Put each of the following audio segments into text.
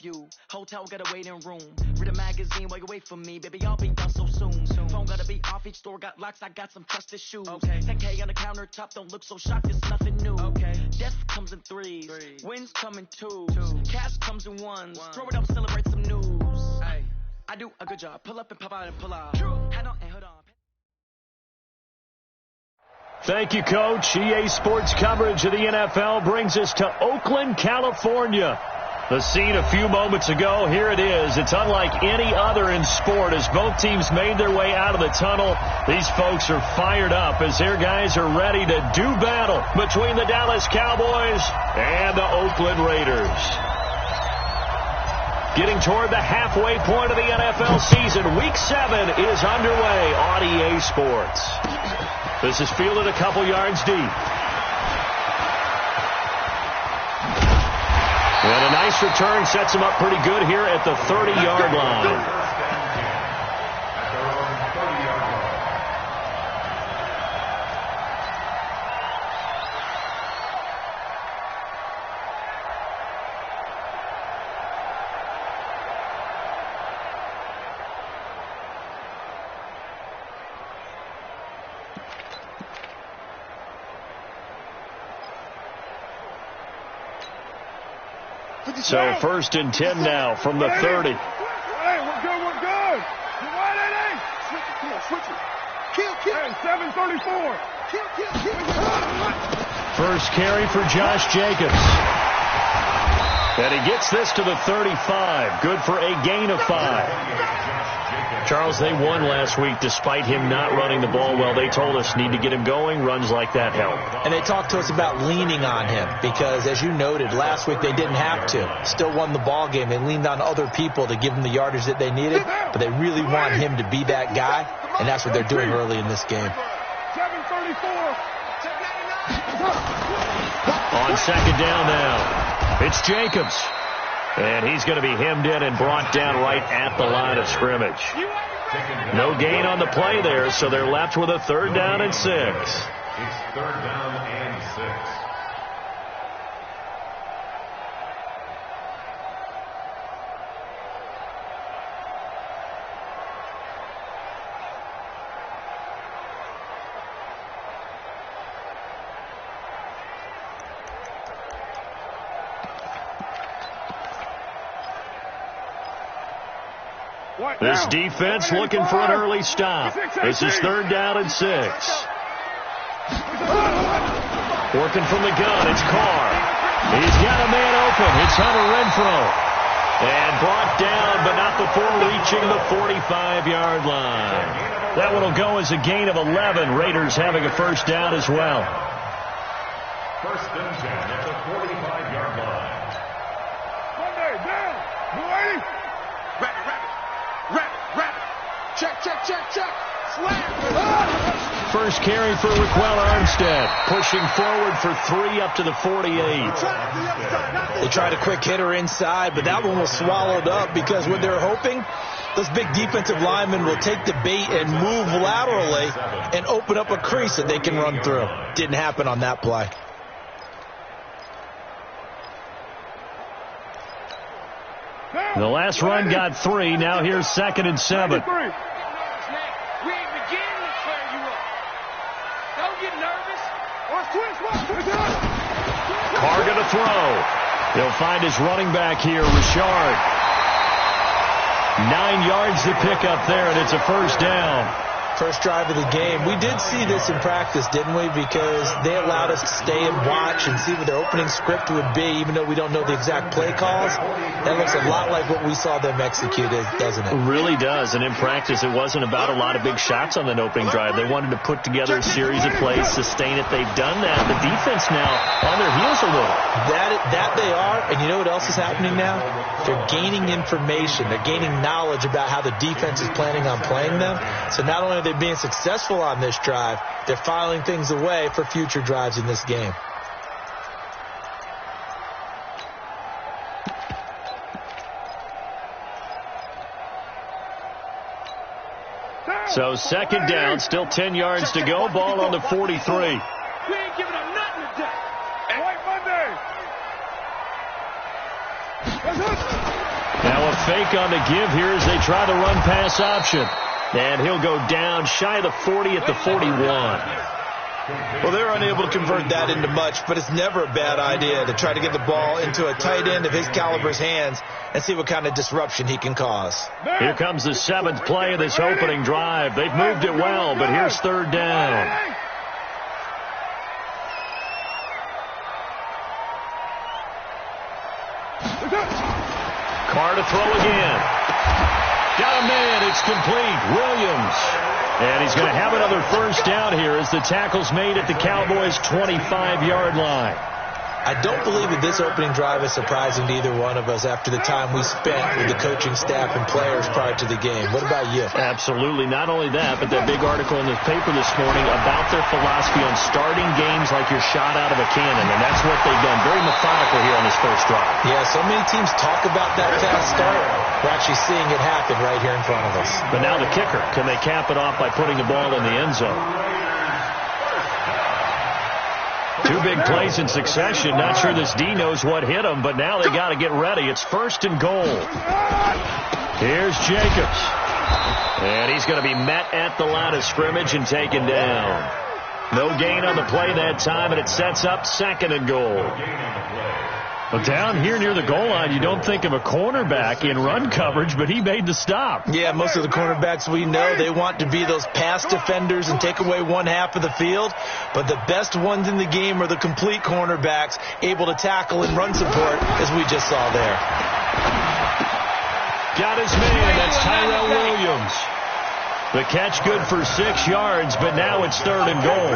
view. Hotel got a waiting room. Read a magazine while you wait for me. Baby, I'll be done so soon. Phone gotta be off, each store got locks. I got some trusted shoes. Okay. 10K on the countertop, don't look so shocked, it's nothing new. Okay. Death comes in threes. Wins come in twos. Cash comes in ones. Throw it up, celebrate some news. Hey. I do a good job. Pull up and pop out and pull out. Head on and hood on. Thank you, Coach. EA Sports coverage of the NFL brings us to Oakland, California. The scene a few moments ago, here it is. It's unlike any other in sport as both teams made their way out of the tunnel. These folks are fired up as their guys are ready to do battle between the Dallas Cowboys and the Oakland Raiders. Getting toward the halfway point of the NFL season, Week 7 is underway on EA Sports. This is fielded a couple yards deep. And a nice return sets him up pretty good here at the 30-yard line. So 1st and 10 now from the 30. Hey, we're good, we're good. You want it, Switch it, come on, switch it. Kill. Hey, 734. Kill. First carry for Josh Jacobs. And he gets this to the 35. Good for a gain of 5. Charles, they won last week despite him not running the ball well. They told us need to get him going. Runs like that help. And they talked to us about leaning on him because, as you noted, last week they didn't have to. Still won the ball game. They leaned on other people to give them the yardage that they needed, but they really want him to be that guy, and that's what they're doing early in this game. 734. On second down now, it's Jacobs. And he's going to be hemmed in and brought down right at the line of scrimmage. No gain on the play there, so they're left with a 3rd down and 6. It's 3rd down and 6. This defense looking for an early stop. This is 3rd down and 6. Working from the gun, it's Carr. He's got a man open. It's Hunter Renfrow. And brought down, but not before reaching the 45-yard line. That one will go as a gain of 11. Raiders having a 1st down as well. 1st and 10 at the 45-yard line. Monday, down. You ready? Rapid. Check. Slam. First carry for Raquel Armstead. Pushing forward for 3 up to the 48. They tried a quick hitter inside, but that one was swallowed up because what they're hoping, those big defensive linemen will take the bait and move laterally and open up a crease that they can run through. Didn't happen on that play. The last run got 3. Now here's 2nd and 7. We ain't beginning to clear you up. Don't get nervous. Carr going to throw. He'll find his running back here, Richard. 9 yards to pick up there, and it's a 1st down. First drive of the game. We did see this in practice, didn't we? Because they allowed us to stay and watch and see what their opening script would be, even though we don't know the exact play calls. That looks a lot like what we saw them execute, doesn't it? It really does. And in practice, it wasn't about a lot of big shots on that opening drive. They wanted to put together a series of plays, sustain it. They've done that. The defense now on their heels a little. That they are. And you know what else is happening now? They're gaining information. They're gaining knowledge about how the defense is planning on playing them. So not only are they being successful on this drive, they're filing things away for future drives in this game. So 2nd down, still 10 yards to go. Ball on the 43. We ain't giving up nothing today. White Monday. fake on the give here as they try the run-pass option. And he'll go down shy of the 40 at the 41. Well, they're unable to convert that into much, but it's never a bad idea to try to get the ball into a tight end of his caliber's hands and see what kind of disruption he can cause. Here comes the 7th play of this opening drive. They've moved it well, but here's 3rd down. Carr to throw again. Got a man. It's complete. Williams. And he's going to have another first down here as the tackle's made at the Cowboys' 25-yard line. I don't believe that this opening drive is surprising to either one of us after the time we spent with the coaching staff and players prior to the game. What about you? Absolutely. Not only that, but that big article in the paper this morning about their philosophy on starting games like you're shot out of a cannon, and that's what they've done. Very methodical here on this first drive. Yeah, so many teams talk about that fast start. We're actually seeing it happen right here in front of us. But now the kicker. Can they cap it off by putting the ball in the end zone? 2 big plays in succession. Not sure this D knows what hit him, but now they got to get ready. It's 1st and goal. Here's Jacobs. And he's going to be met at the line of scrimmage and taken down. No gain on the play that time, and it sets up 2nd and goal. Well, down here near the goal line, you don't think of a cornerback in run coverage, but he made the stop. Yeah, most of the cornerbacks we know, they want to be those pass defenders and take away one half of the field. But the best ones in the game are the complete cornerbacks, able to tackle and run support, as we just saw there. Got his man. That's Tyrell Williams. The catch good for 6 yards, but now it's 3rd and goal.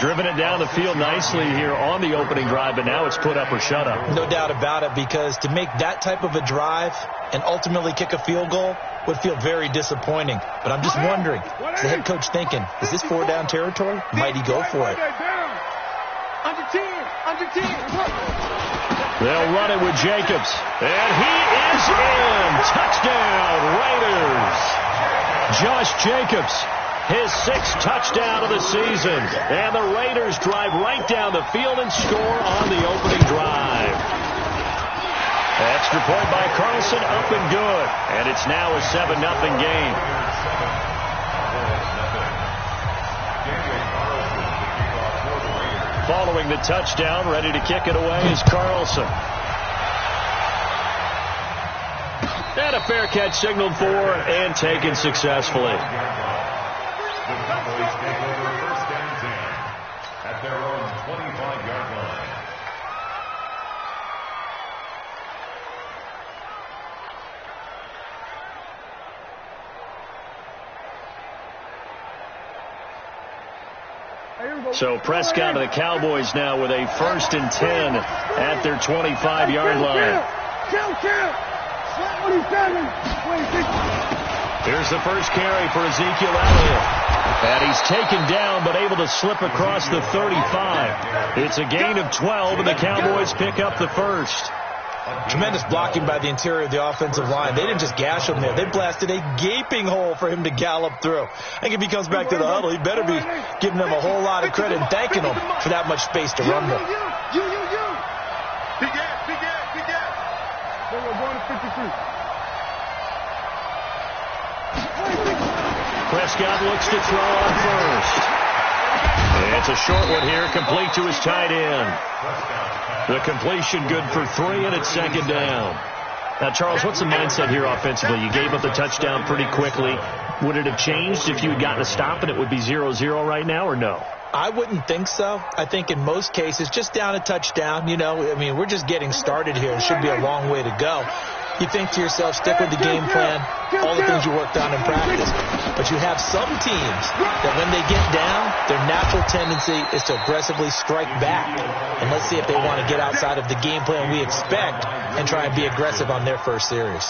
Driven it down the field nicely here on the opening drive, but now it's put up or shut up. No doubt about it, because to make that type of a drive and ultimately kick a field goal would feel very disappointing. But I'm just wondering, is the head coach thinking, is this 4-down territory? Might he go for it? Under 10. They'll run it with Jacobs. And he is in. Touchdown, Raiders. Josh Jacobs, his 6th touchdown of the season. And the Raiders drive right down the field and score on the opening drive. Extra point by Carlson, up and good. And it's now a 7-0 game. Following the touchdown, ready to kick it away is Carlson. And a fair catch signaled for and taken successfully. At their own 25-yard line. So Prescott and the Cowboys now with a 1st and 10 at their 25-yard line. Here's the first carry for Ezekiel Elliott. And he's taken down but able to slip across the 35. It's a gain of 12, and the Cowboys pick up the 1st. Tremendous blocking by the interior of the offensive line. They didn't just gash him there. They blasted a gaping hole for him to gallop through. I think if he comes back to the huddle, he better be giving them a whole lot of credit and thanking them for that much space to run with. Big ass. They were going to 53. Prescott looks to throw on first. It's a short one here, complete to his tight end. The completion good for 3, and it's 2nd down. Now, Charles, what's the mindset here offensively? You gave up the touchdown pretty quickly. Would it have changed if you had gotten a stop and it would be 0-0 right now, or no? I wouldn't think so. I think in most cases, just down a touchdown, we're just getting started here. It should be a long way to go. You think to yourself, stick with the game plan, all the things you worked on in practice. But you have some teams that when they get down, their natural tendency is to aggressively strike back. And let's see if they want to get outside of the game plan we expect and try and be aggressive on their first series.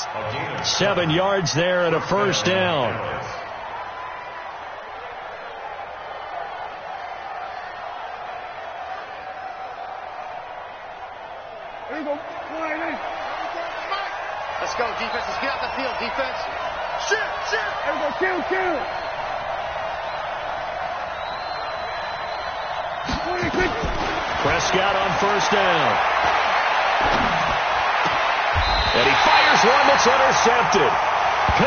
7 yards there and a 1st down. Let's go, defense. Let's get out the field, defense. Shit. Everybody kill. Prescott on 1st down. And he fires one that's intercepted.